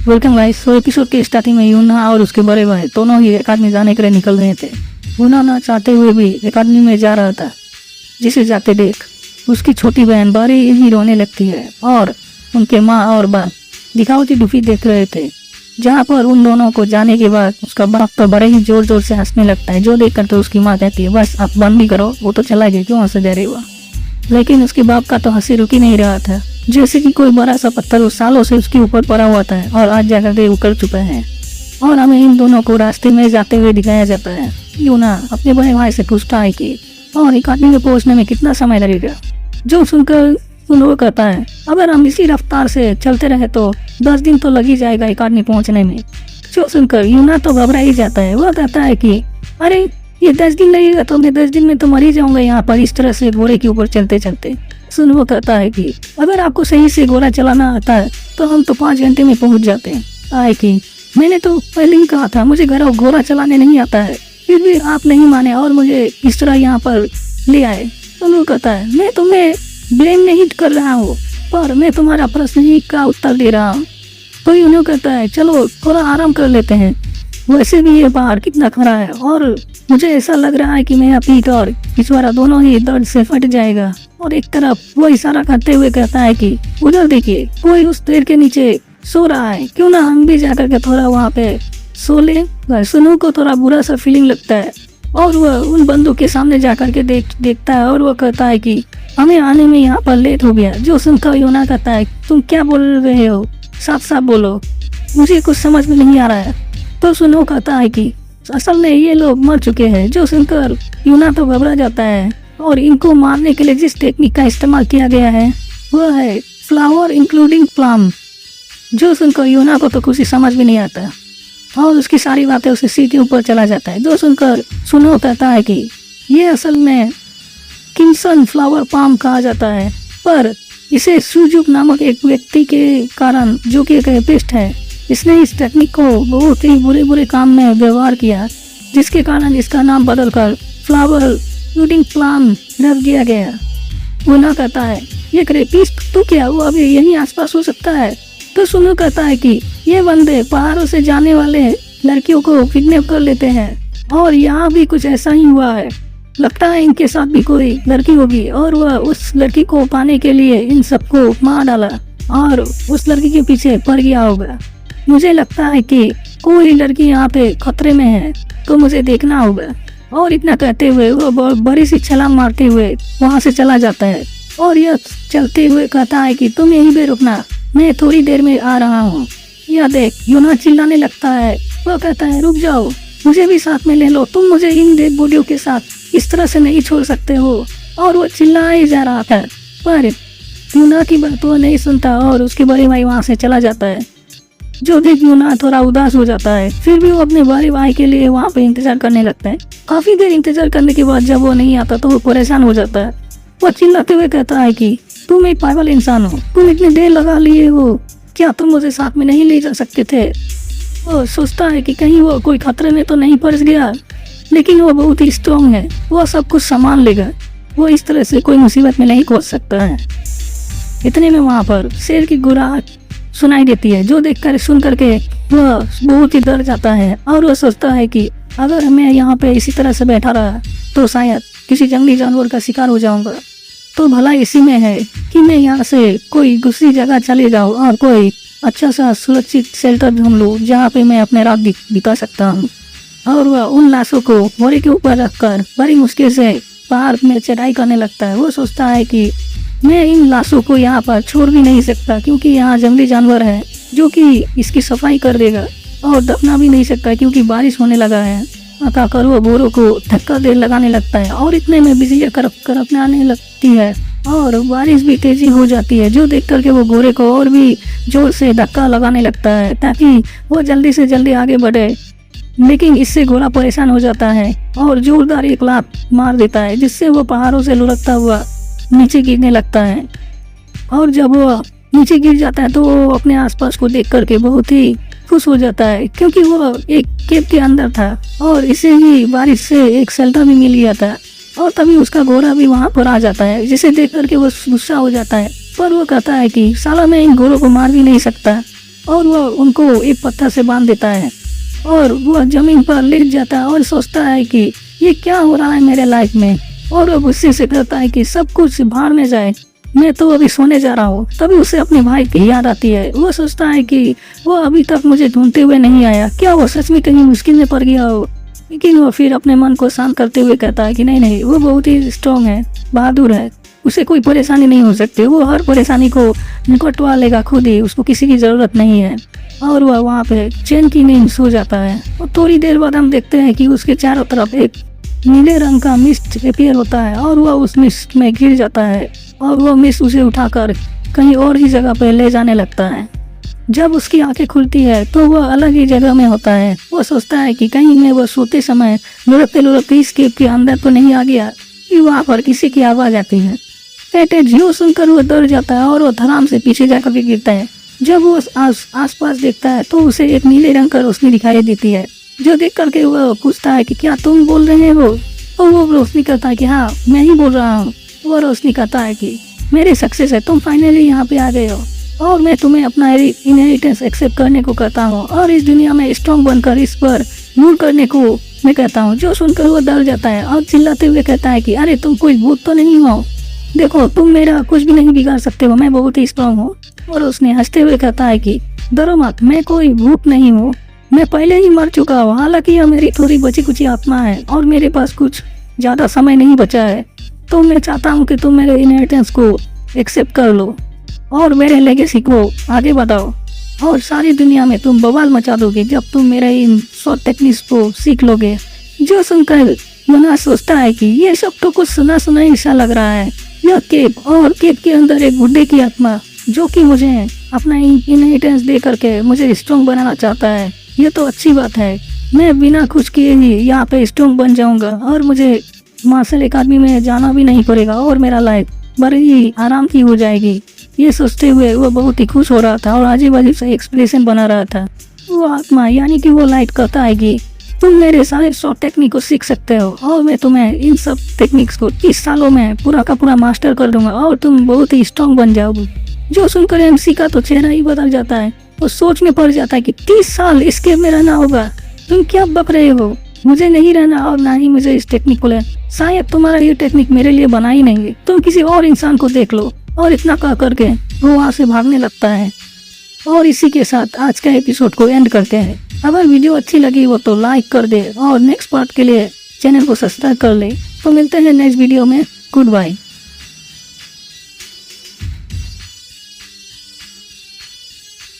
Welcome guys. सो episode के starting में यूना और उसके बड़े भाई दोनों ही एकेडमी जाने के लिए निकल रहे थे। यूना ना चाहते हुए भी एकेडमी में जा रहा था, जिसे जाते देख उसकी छोटी बहन बड़ी ही रोने लगती है और उनके माँ और बाप दिखावटी डुफी देख रहे थे। जहाँ पर उन दोनों को जाने के बाद उसका बाप तो बड़े ही जोर जोर से हंसने लगता है, जो देखकर तो उसकी माँ कहती है बस आप बंद भी करो, वो तो चला गया, क्यों हंसे जा रही हुआ। लेकिन उसके बाप का तो हंसी रुक ही नहीं रहा था, जैसे कि कोई बड़ा सा पत्थर उस सालों से उसके ऊपर पड़ा हुआ था और आज जाकर के उतर चुका है। और हमें इन दोनों को रास्ते में जाते हुए दिखाया जाता है। यूना अपने बड़े भाई से पूछता है कि और एकेडमी में पहुंचने में कितना समय लगेगा, जो सुनकर सुनो कहता है अगर हम इसी रफ्तार से चलते रहे तो 10 दिन तो लग ही जाएगा एकेडमी पहुंचने में। जो सुनकर यूना तो घबरा ही जाता है। वह कहता है कि अरे ये 10 दिन लगेगा तो मैं 10 दिन में तो मर ही जाऊंगा यहाँ पर इस तरह से घोड़े के ऊपर चलते चलते। सुन वो कहता है कि अगर आपको सही से घोड़ा चलाना आता है तो हम तो 5 घंटे में पहुंच जाते हैं। आए कि मैंने तो पहले ही कहा था मुझे घोड़ा चलाने नहीं आता है, फिर भी आप नहीं माने और मुझे इस तरह यहाँ पर ले आए। सुन वो कहता है मैं तुम्हें ब्लेम नहीं कर रहा हूँ, पर मैं तुम्हारा प्रश्न ही का उत्तर दे रहा हूँ। तो यूनो कहता है चलो थोड़ा आराम कर लेते हैं, वैसे भी ये पहाड़ कितना खड़ा है और मुझे ऐसा लग रहा है कि मेरा पीठ और पिछवाड़ा दोनों ही दर्द से फट जाएगा। और एक तरफ वो इशारा करते हुए कहता है कि उधर देखिए कोई उस पेड़ के नीचे सो रहा है, क्यों ना हम भी जाकर के थोड़ा वहाँ पे सो ले। सुनू को थोड़ा बुरा सा फीलिंग लगता है और वह उन बंदों के सामने जाकर के देखता है और वह कहता है कि हमें आने में यहाँ पर लेट हो गया। जो सुनकर यूना कहता है तुम क्या बोल रहे हो, साफ साफ बोलो, मुझे कुछ समझ में नहीं आ रहा है। तो सुनो कहता है कि असल में ये लोग मर चुके हैं। जो सुनकर यूना तो घबरा जाता है और इनको मारने के लिए जिस टेक्निक का इस्तेमाल किया गया है वह है फ्लावर इंक्लूडिंग प्लम। जो सुनकर यूना को तो कुछ समझ भी नहीं आता और उसकी सारी बातें उसे सीधे ऊपर चला जाता है। जो सुनकर सुनो कहता है कि ये असल में किंगसन फ्लावर पाम कहा जाता है, पर इसे सुजुक नामक एक व्यक्ति के कारण, जो कि एक एपिस्ट है, इसने इस टेक्निक को बहुत ही बुरे बुरे काम में व्यवहार किया, जिसके कारण इसका नाम बदलकर फ्लावर इंक्लूडिंग प्लम रख दिया गया। वो ना कहता है ये रेपिस्ट तो क्या वो अभी यहीं आसपास हो सकता है। तो सुनो कहता है कि ये बंदे पहाड़ों से जाने वाले लड़कियों को किडनैप कर लेते हैं और यहाँ भी कुछ ऐसा ही हुआ है। लगता है इनके साथ भी कोई लड़की होगी और वह उस लड़की को पाने के लिए इन सबको मार डाला और उस लड़की के पीछे पड़ गया होगा। मुझे लगता है कि कोई लड़की यहाँ पे खतरे में है, तो मुझे देखना होगा। और इतना कहते हुए वो बड़ी सी छलांग मारते हुए वहाँ से चला जाता है और यह चलते हुए कहता है कि तुम यहीं पे रुकना, मैं थोड़ी देर में आ रहा हूँ। यह देख यूना चिल्लाने लगता है। वह कहता है रुक जाओ, मुझे भी साथ में ले लो, तुम मुझे इन डेड बॉडियों के साथ इस तरह से नहीं छोड़ सकते हो। और वो चिल्लाए जा रहा था, पर यूना की बात वो नहीं सुनता और उसके बड़े भाई वहाँ से चला जाता है। जो देख यूना थोड़ा उदास हो जाता है, फिर भी वो अपने बड़े भाई के लिए वहाँ पे इंतजार करने लगता है। काफी देर इंतजार करने के बाद जब वो नहीं आता तो वो परेशान हो जाता है। वो चिल्लाते हुए कहता है कि तुम एक पागल इंसान हो, तुम इतनी देर लगा लिए हो, क्या तुम मुझे साथ में नहीं ले जा सकते थे। वो सोचता है कि कहीं वो कोई खतरे में तो नहीं पड़ गया, लेकिन वो बहुत ही स्ट्रॉन्ग है, वो सब कुछ संभाल लेगा, वो इस तरह से कोई मुसीबत में नहीं पहुंच सकता है। इतने में वहाँ पर शेर की गुर्राहट सुनाई देती है, जो देखकर सुन करके वह बहुत ही डर जाता है और वह सोचता है कि अगर मैं यहाँ पे इसी तरह से बैठा रहा तो शायद किसी जंगली जानवर का शिकार हो जाऊंगा। तो भला इसी में है कि मैं यहाँ से कोई दूसरी जगह चले जाऊँ और कोई अच्छा सा सुरक्षित शेल्टर ढूंढ लूँ जहाँ पे मैं अपने रात बिता सकता हूँ। और वह उन लाशों को घोड़े के ऊपर रखकर बड़ी मुश्किल से पहाड़ में चढ़ाई करने लगता है। वो सोचता है कि मैं इन लाशों को यहाँ पर छोड़ भी नहीं सकता, क्योंकि यहाँ जंगली जानवर है जो कि इसकी सफाई कर देगा, और दफना भी नहीं सकता क्योंकि बारिश होने लगा है। आकर वो बोरों को धक्का दे लगाने लगता है और इतने में बिजली कड़कने आने लगती है और बारिश भी तेजी हो जाती है, जो देख करके वो घोड़े को और भी जोर से धक्का लगाने लगता है ताकि वो जल्दी से जल्दी आगे बढ़े। लेकिन इससे घोड़ा परेशान हो जाता है और जोरदार एक लात मार देता है, जिससे वो पहाड़ों से लुढ़कता हुआ नीचे गिरने लगता है। और जब वो नीचे गिर जाता है तो वो अपने आसपास को देख करके बहुत ही खुश हो जाता है, क्योंकि वो एक केव के अंदर था और इसे ही बारिश से एक शेल्टर भी मिल गया था। और तभी उसका घोड़ा भी वहाँ पर आ जाता है, जिसे देख करके वो गुस्सा हो जाता है। पर वो कहता है कि साला मैं इन घोड़ों को मार भी नहीं सकता, और वह उनको एक पत्थर से बांध देता है और वह जमीन पर लेट जाता है और सोचता है कि ये क्या हो रहा है मेरे लाइफ में। और वह गुस्से से कहता है कि सब कुछ भाड़ में जाए, मैं तो अभी सोने जा रहा हूँ। तभी उसे अपने भाई की याद आती है। वो सोचता है कि वो अभी तक मुझे ढूंढते हुए नहीं आया, क्या वो सच में कहीं मुश्किल में पड़ गया हो। लेकिन वो फिर अपने मन को शांत करते हुए कहता है कि नहीं नहीं, वो बहुत ही स्ट्रांग है, बहादुर है, उसे कोई परेशानी नहीं हो सकती, वो हर परेशानी को निपटवा लेगा खुद ही, उसको किसी की जरूरत नहीं है। और वह वहाँ पे चैन की नींद सो जाता है। और थोड़ी देर बाद हम देखते हैं कि उसके चारों तरफ एक नीले रंग का मिस्ट अपीयर होता है और वह उस मिस्ट में गिर जाता है और वह मिस्ट उसे उठाकर कहीं और ही जगह पर ले जाने लगता है। जब उसकी आंखें खुलती है तो वह अलग ही जगह में होता है। वो सोचता है कि कहीं मैं वो सोते समय लुढ़कते लुढ़कते इस केव के अंदर तो नहीं आ गया। कि वहाँ पर किसी की आवाज आती है। कहते जियो सुनकर वो डर जाता है और वो धड़ाम से पीछे जाकर भी गिरता है। जब वो आस पास देखता है तो उसे एक नीले रंग का रोशनी दिखाई देती है, जो देख करके वह पूछता है कि क्या तुम बोल रहे हैं वो। और वो रोशनी कहता है कि हाँ मैं ही बोल रहा हूँ। वो रोशनी कहता है कि मेरी सक्सेस है, तुम फाइनली यहाँ पे आ गए हो और मैं तुम्हें अपना इनहेरिटेंस एक्सेप्ट करने को कहता हूँ और इस दुनिया में स्ट्रॉन्ग बनकर इस पर रूल करने को मैं कहता हूँ। जो सुनकर वो डर जाता है और चिल्लाते हुए कहता है कि अरे तुम कोई भूत तो नहीं हो, देखो तुम मेरा कुछ भी नहीं बिगाड़ सकते हो, मैं बहुत ही स्ट्रॉन्ग हूँ। और उसने हंसते हुए कहता है कि डरो मत, मैं कोई भूत नहीं हूँ, मैं पहले ही मर चुका हूँ। हालांकि यह मेरी थोड़ी बची कुची आत्मा है और मेरे पास कुछ ज्यादा समय नहीं बचा है, तो मैं चाहता हूँ कि तुम मेरे इनहेरिटेंस को एक्सेप्ट कर लो और मेरे लेगेसी को आगे बढ़ाओ और सारी दुनिया में तुम बवाल मचा दोगे जब तुम मेरे इन 100 टेक्निक्स को सीख लोगे। जो सुनकर मना सोचता है कि ये सब तो कुछ सुना सुना ही सा लग रहा है। यह केव और केव के अंदर एक बुढ़े की आत्मा जो कि मुझे अपना इनहेरिटेंस दे करके मुझे स्ट्रॉन्ग बनाना चाहता है, ये तो अच्छी बात है। मैं बिना कुछ किए ही यहाँ पे स्ट्रॉन्ग बन जाऊंगा और मुझे मार्शल अकादमी में जाना भी नहीं पड़ेगा और मेरा लाइफ बड़ी आराम की हो जाएगी। ये सोचते हुए वो बहुत ही खुश हो रहा था और अजीब अजीब सा एक्सप्रेशन बना रहा था। वो आत्मा यानी कि वो लाइट कहता है कि तुम मेरे सारे 100 टेक्निक को सीख सकते हो और मैं तुम्हें इन सब टेक्निक्स को 30 सालों में पूरा का पूरा मास्टर कर दूंगा और तुम बहुत ही स्ट्रॉन्ग बन जाओगे। जो सुनकर एमसी का तो चेहरा ही बदल जाता है। वो सोच में पड़ जाता है कि 30 साल इसके में रहना होगा, तुम क्या बक रहे हो, मुझे नहीं रहना और ना ही मुझे इस टेक्निक को लेना। शायद तुम्हारा ये टेक्निक मेरे लिए बना ही नहीं है, तुम किसी और इंसान को देख लो। और इतना कह करके वो वहाँ से भागने लगता है। और इसी के साथ आज का एपिसोड को एंड करते हैं। अगर वीडियो अच्छी लगी हो तो लाइक कर दे और नेक्स्ट पार्ट के लिए चैनल को सब्सक्राइब कर ले। तो मिलते हैं नेक्स्ट वीडियो में। Good bye.